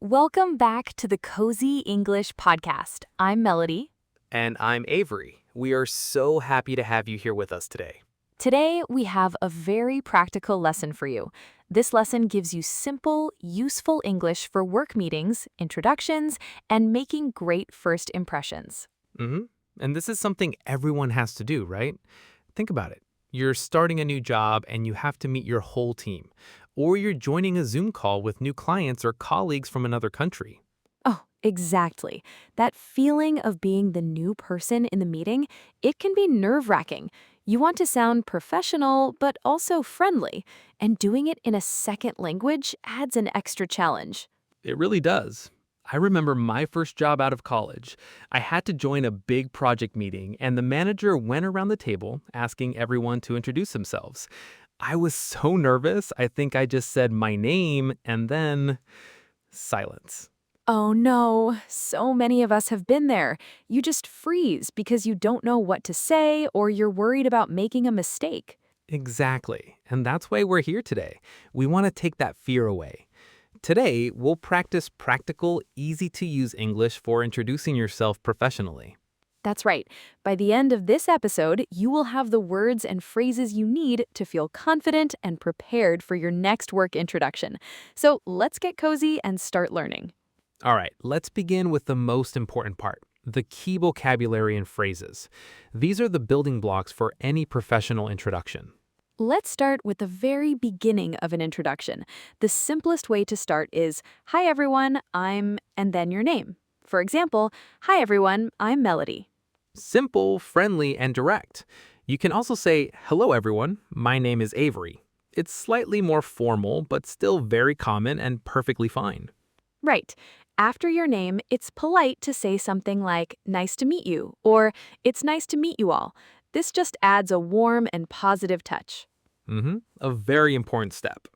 Welcome back to the Cozy English podcast. I'm Melody. And I'm Avery. We are so happy to have you here with us today. Today, we have a very practical lesson for you. This lesson gives you simple, useful English for work meetings, introductions, and making great first impressions. And this is something everyone has to do, right? Think about it. You're starting a new job and you have to meet your whole team. Or you're joining a Zoom call with new clients or colleagues from another country. Oh, exactly. That feeling of being the new person in the meeting, it can be nerve-wracking. You want to sound professional, but also friendly, and doing it in a second language adds an extra challenge. It really does. I remember my first job out of college. I had to join a big project meeting, and the manager went around the table asking everyone to introduce themselves. I was so nervous, I think I just said my name, and then silence. Oh no, so many of us have been there. You just freeze because you don't know what to say or you're worried about making a mistake. Exactly. And that's why we're here today. We want to take that fear away. Today, we'll practice practical, easy-to-use English for introducing yourself professionally. That's right. By the end of this episode, you will have the words and phrases you need to feel confident and prepared for your next work introduction. So let's get cozy and start learning. All right, let's begin with the most important part, the key vocabulary and phrases. These are the building blocks for any professional introduction. Let's start with the very beginning of an introduction. The simplest way to start is, "Hi everyone, I'm," and then your name. For example, "Hi everyone, I'm Melody." Simple, friendly, and direct. You can also say, "Hello everyone, my name is Avery." It's slightly more formal, but still very common and perfectly fine. Right. After your name, it's polite to say something like, "Nice to meet you," or "It's nice to meet you all." This just adds a warm and positive touch. A very important step.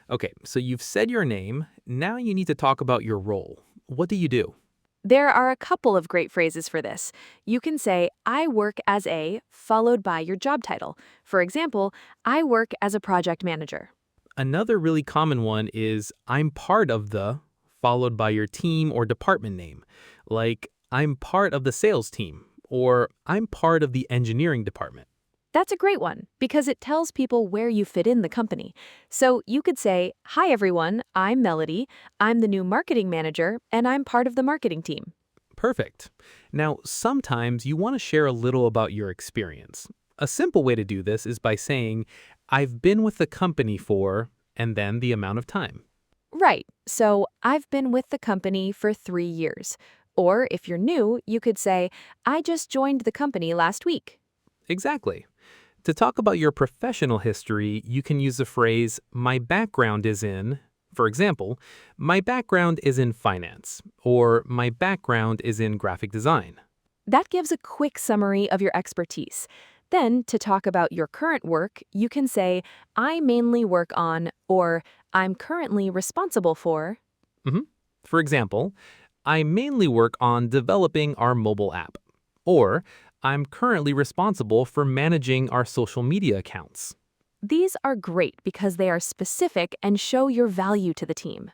Okay, so you've said your name. Now you need to talk about your role. What do you do? There are a couple of great phrases for this. You can say, "I work as a," followed by your job title. For example, "I work as a project manager." Another really common one is, "I'm part of the," followed by your team or department name. Like, "I'm part of the sales team," or "I'm part of the engineering department." That's a great one because it tells people where you fit in the company. So you could say, "Hi everyone, I'm Melody. I'm the new marketing manager, and I'm part of the marketing team." Perfect. Now, sometimes you want to share a little about your experience. A simple way to do this is by saying, "I've been with the company for," and then the amount of time. Right. So I've been with the company for 3 years. Or if you're new, you could say, "I just joined the company last week." Exactly. To talk about your professional history, you can use the phrase, "My background is in," for example, "My background is in finance," or "My background is in graphic design." That gives a quick summary of your expertise. Then, to talk about your current work, you can say, "I mainly work on," or "I'm currently responsible for." For example, "I mainly work on developing our mobile app," or "I'm currently responsible for managing our social media accounts." These are great because they are specific and show your value to the team.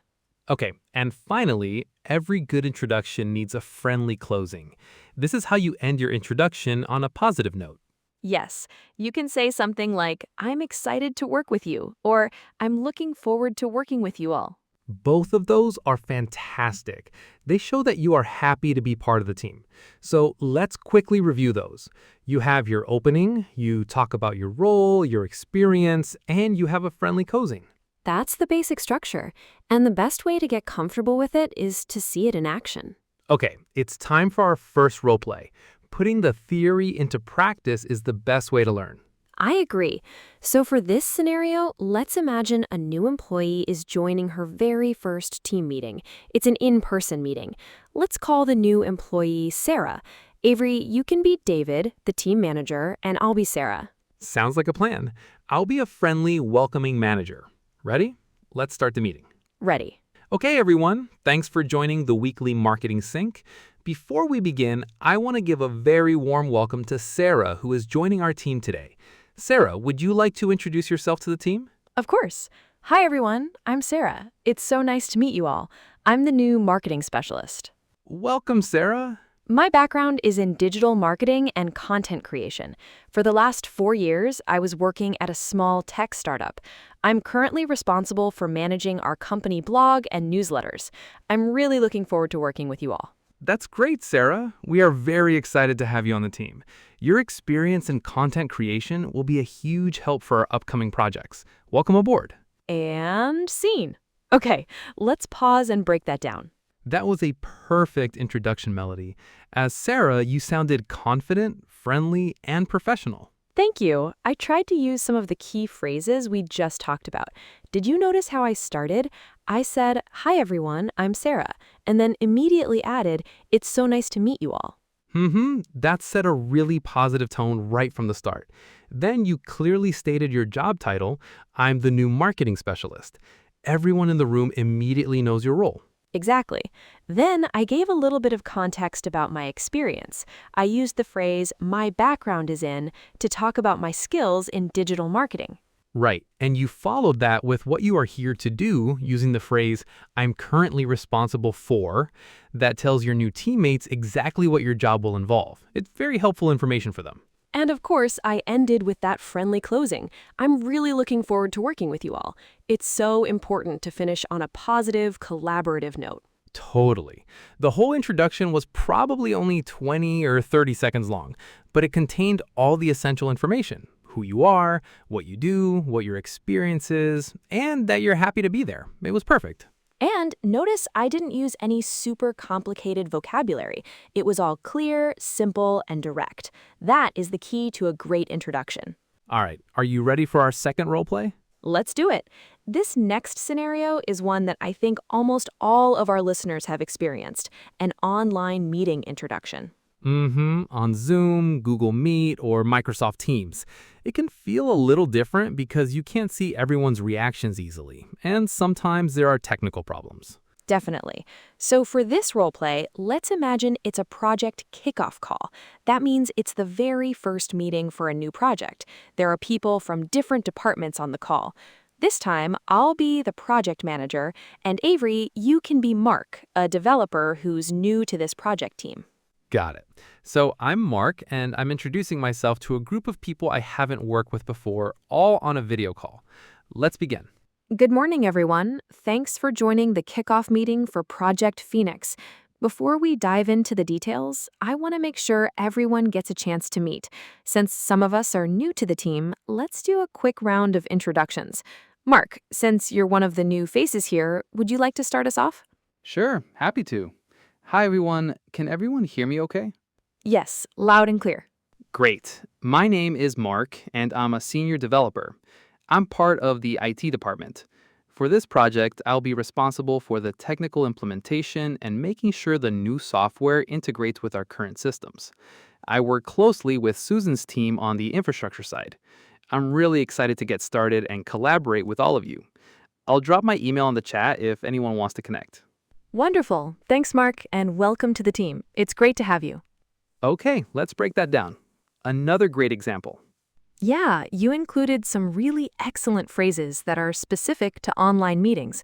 Okay, and finally, every good introduction needs a friendly closing. This is how you end your introduction on a positive note. Yes, you can say something like, "I'm excited to work with you," or "I'm looking forward to working with you all." Both of those are fantastic. They show that you are happy to be part of the team. So let's quickly review those. You have your opening, you talk about your role, your experience, and you have a friendly closing. That's the basic structure, and the best way to get comfortable with it is to see it in action. Okay, it's time for our first role play. Putting the theory into practice is the best way to learn. I agree. So for this scenario, let's imagine a new employee is joining her very first team meeting. It's an in-person meeting. Let's call the new employee Sarah. Avery, you can be David, the team manager, and I'll be Sarah. Sounds like a plan. I'll be a friendly, welcoming manager. Ready? Let's start the meeting. Ready. Okay, everyone. Thanks for joining the weekly Marketing Sync. Before we begin, I want to give a very warm welcome to Sarah, who is joining our team today. Sarah, would you like to introduce yourself to the team? Of course. Hi everyone, I'm Sarah. It's so nice to meet you all. I'm the new marketing specialist. Welcome, Sarah. My background is in digital marketing and content creation. For the last 4 years, I was working at a small tech startup. I'm currently responsible for managing our company blog and newsletters. I'm really looking forward to working with you all. That's great, Sarah. We are very excited to have you on the team. Your experience in content creation will be a huge help for our upcoming projects. Welcome aboard. And scene. Okay, let's pause and break that down. That was a perfect introduction melody. As Sarah, you sounded confident, friendly, and professional. Thank you. I tried to use some of the key phrases we just talked about. Did you notice how I started? I said, "Hi everyone, I'm Sarah," and then immediately added, "It's so nice to meet you all." That set a really positive tone right from the start. Then you clearly stated your job title, I'm the new marketing specialist. Everyone in the room immediately knows your role. Exactly. Then I gave a little bit of context about my experience. I used the phrase, "my background is in," to talk about my skills in digital marketing. Right, and you followed that with what you are here to do using the phrase, I'm currently responsible for, that tells your new teammates exactly what your job will involve. It's very helpful information for them. And of course, I ended with that friendly closing. I'm really looking forward to working with you all. It's so important to finish on a positive, collaborative note. Totally. The whole introduction was probably only 20 or 30 seconds long, but it contained all the essential information. Who you are, what you do, what your experience is, and that you're happy to be there. It was perfect. And notice I didn't use any super complicated vocabulary. It was all clear, simple, and direct. That is the key to a great introduction. All right, are you ready for our second role play? Let's do it. This next scenario is one that I think almost all of our listeners have experienced, an online meeting introduction. On Zoom, Google Meet, or Microsoft Teams. It can feel a little different because you can't see everyone's reactions easily, and sometimes there are technical problems. Definitely. So for this role play, let's imagine it's a project kickoff call. That means it's the very first meeting for a new project. There are people from different departments on the call. This time, I'll be the project manager, and Avery, you can be Mark, a developer who's new to this project team. Got it. So I'm Mark, and I'm introducing myself to a group of people I haven't worked with before, all on a video call. Let's begin. Good morning, everyone. Thanks for joining the kickoff meeting for Project Phoenix. Before we dive into the details, I want to make sure everyone gets a chance to meet. Since some of us are new to the team, let's do a quick round of introductions. Mark, since you're one of the new faces here, would you like to start us off? Sure, happy to. Hi, everyone. Can everyone hear me okay? Yes, loud and clear. Great. My name is Mark, and I'm a senior developer. I'm part of the IT department. For this project, I'll be responsible for the technical implementation and making sure the new software integrates with our current systems. I work closely with Susan's team on the infrastructure side. I'm really excited to get started and collaborate with all of you. I'll drop my email in the chat if anyone wants to connect. Wonderful. Thanks, Mark, and welcome to the team. It's great to have you. Okay, let's break that down. Another great example. Yeah, you included some really excellent phrases that are specific to online meetings.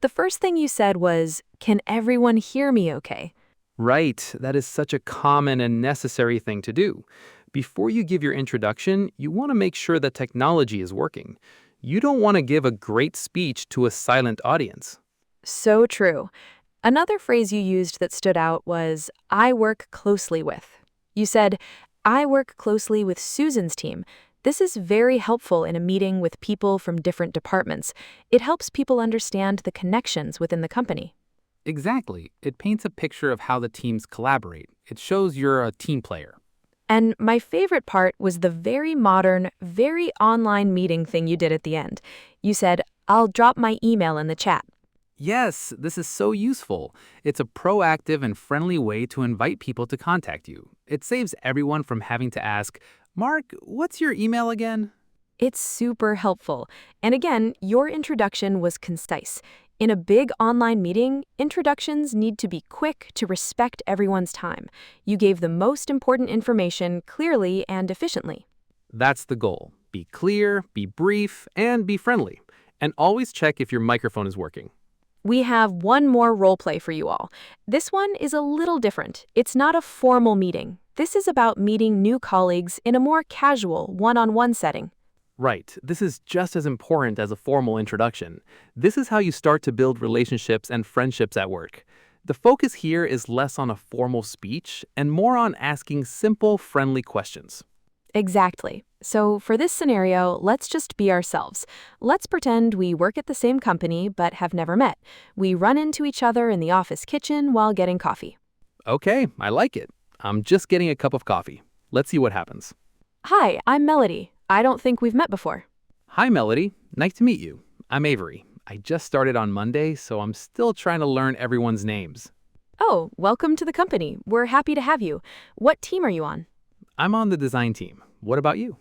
The first thing you said was, "Can everyone hear me okay?" Right, that is such a common and necessary thing to do. Before you give your introduction, you want to make sure that technology is working. You don't want to give a great speech to a silent audience. So true. Another phrase you used that stood out was, "I work closely with." You said, "I work closely with Susan's team." This is very helpful in a meeting with people from different departments. It helps people understand the connections within the company. Exactly. It paints a picture of how the teams collaborate. It shows you're a team player. And my favorite part was the very modern, very online meeting thing you did at the end. You said, "I'll drop my email in the chat." Yes, this is so useful. It's a proactive and friendly way to invite people to contact you. It saves everyone from having to ask, "Mark, what's your email again?" It's super helpful. And again, your introduction was concise. In a big online meeting, introductions need to be quick to respect everyone's time. You gave the most important information clearly and efficiently. That's the goal. Be clear, be brief, and be friendly. And always check if your microphone is working. We have one more role play for you all. This one is a little different. It's not a formal meeting. This is about meeting new colleagues in a more casual, one-on-one setting. Right. This is just as important as a formal introduction. This is how you start to build relationships and friendships at work. The focus here is less on a formal speech and more on asking simple, friendly questions. Exactly. So for this scenario, let's just be ourselves. Let's pretend we work at the same company but have never met. We run into each other in the office kitchen while getting coffee. Okay, I like it. I'm just getting a cup of coffee. Let's see what happens. Hi, I'm Melody. I don't think we've met before. Hi, Melody. Nice to meet you. I'm Avery. I just started on Monday, so I'm still trying to learn everyone's names. Oh, welcome to the company. We're happy to have you. What team are you on? I'm on the design team. What about you?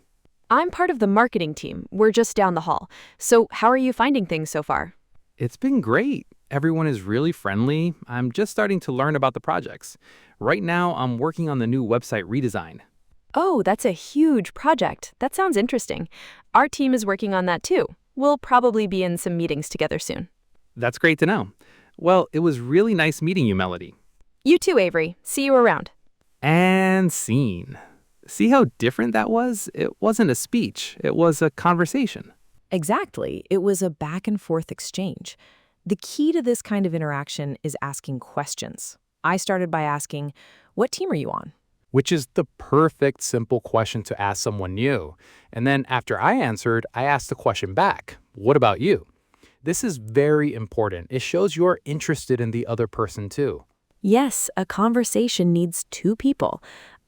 I'm part of the marketing team. We're just down the hall. So how are you finding things so far? It's been great. Everyone is really friendly. I'm just starting to learn about the projects. Right now, I'm working on the new website redesign. Oh, that's a huge project. That sounds interesting. Our team is working on that too. We'll probably be in some meetings together soon. That's great to know. Well, it was really nice meeting you, Melody. You too, Avery. See you around. And scene. See how different that was? It wasn't a speech. It was a conversation. Exactly. It was a back and forth exchange. The key to this kind of interaction is asking questions. I started by asking, "What team are you on?" Which is the perfect simple question to ask someone new. And then after I answered, I asked the question back, "What about you?" This is very important. It shows you're interested in the other person too. Yes, a conversation needs two people.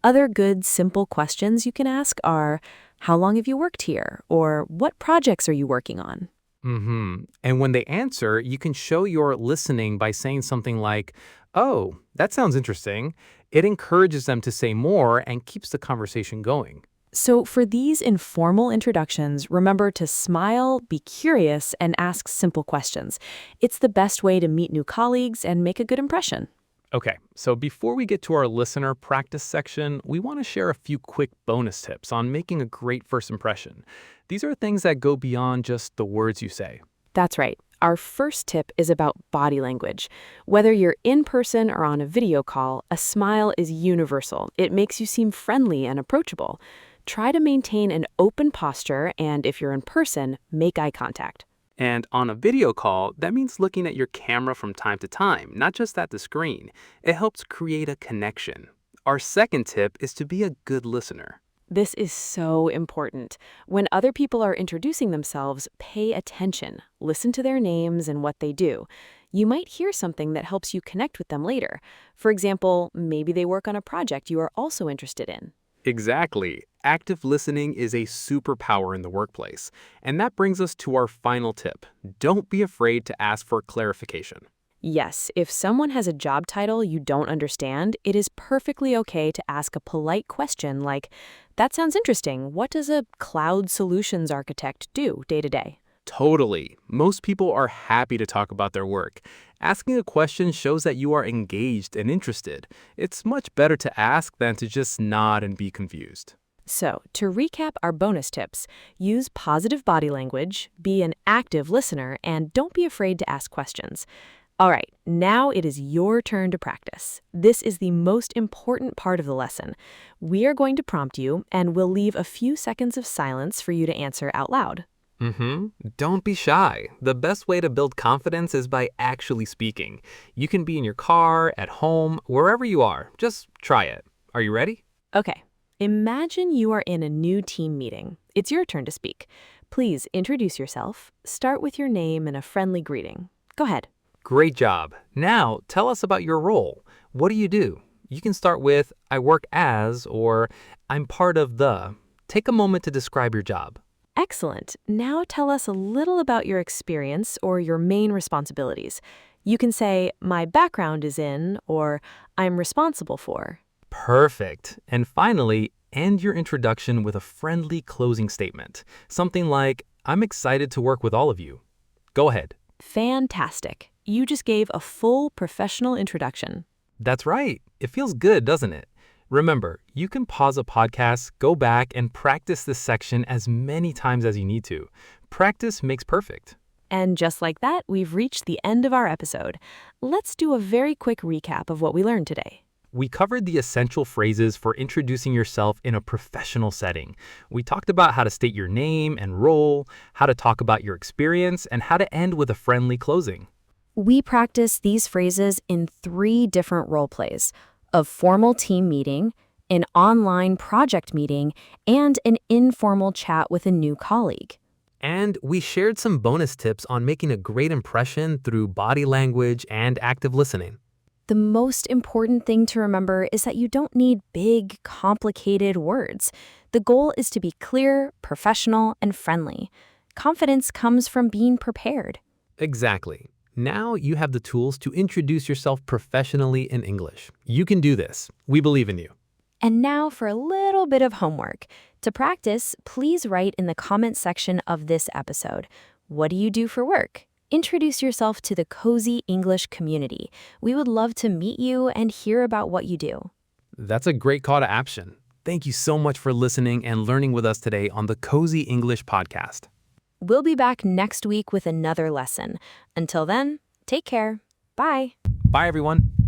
Other good, simple questions you can ask are, "How long have you worked here?" or "What projects are you working on?" And when they answer, you can show you're listening by saying something like, "Oh, that sounds interesting." It encourages them to say more and keeps the conversation going. So for these informal introductions, remember to smile, be curious, and ask simple questions. It's the best way to meet new colleagues and make a good impression. Okay, so before we get to our listener practice section, we want to share a few quick bonus tips on making a great first impression. These are things that go beyond just the words you say. That's right. Our first tip is about body language. Whether you're in person or on a video call, a smile is universal. It makes you seem friendly and approachable. Try to maintain an open posture, and if you're in person, make eye contact. And on a video call, that means looking at your camera from time to time, not just at the screen. It helps create a connection. Our second tip is to be a good listener. This is so important. When other people are introducing themselves, pay attention. Listen to their names and what they do. You might hear something that helps you connect with them later. For example, maybe they work on a project you are also interested in. Exactly. Active listening is a superpower in the workplace. And that brings us to our final tip. Don't be afraid to ask for clarification. Yes, if someone has a job title you don't understand, it is perfectly okay to ask a polite question like, "That sounds interesting. What does a cloud solutions architect do day to day?" Totally. Most people are happy to talk about their work. Asking a question shows that you are engaged and interested. It's much better to ask than to just nod and be confused. So, to recap our bonus tips, use positive body language, be an active listener, and don't be afraid to ask questions. All right, now it is your turn to practice. This is the most important part of the lesson. We are going to prompt you, and we'll leave a few seconds of silence for you to answer out loud. Don't be shy. The best way to build confidence is by actually speaking. You can be in your car, at home, wherever you are. Just try it. Are you ready? Okay, imagine you are in a new team meeting. It's your turn to speak. Please introduce yourself. Start with your name and a friendly greeting. Go ahead. Great job. Now, tell us about your role. What do you do? You can start with, "I work as," or "I'm part of the." Take a moment to describe your job. Excellent. Now tell us a little about your experience or your main responsibilities. You can say, "My background is in," or "I'm responsible for." Perfect. And finally, end your introduction with a friendly closing statement. Something like, "I'm excited to work with all of you." Go ahead. Fantastic. You just gave a full professional introduction. That's right. It feels good, doesn't it? Remember, you can pause a podcast, go back, and practice this section as many times as you need to. Practice makes perfect. And just like that, we've reached the end of our episode. Let's do a very quick recap of what we learned today. We covered the essential phrases for introducing yourself in a professional setting. We talked about how to state your name and role, how to talk about your experience, and how to end with a friendly closing. We practice these phrases in 3 different role plays: a formal team meeting, an online project meeting, and an informal chat with a new colleague. And we shared some bonus tips on making a great impression through body language and active listening. The most important thing to remember is that you don't need big, complicated words. The goal is to be clear, professional, and friendly. Confidence comes from being prepared. Exactly. Now you have the tools to introduce yourself professionally in English. You can do this. We believe in you. And now for a little bit of homework. To practice, please write in the comment section of this episode. What do you do for work? Introduce yourself to the Cozy English community. We would love to meet you and hear about what you do. That's a great call to action. Thank you so much for listening and learning with us today on the Cozy English podcast. We'll be back next week with another lesson. Until then, take care. Bye. Bye, everyone.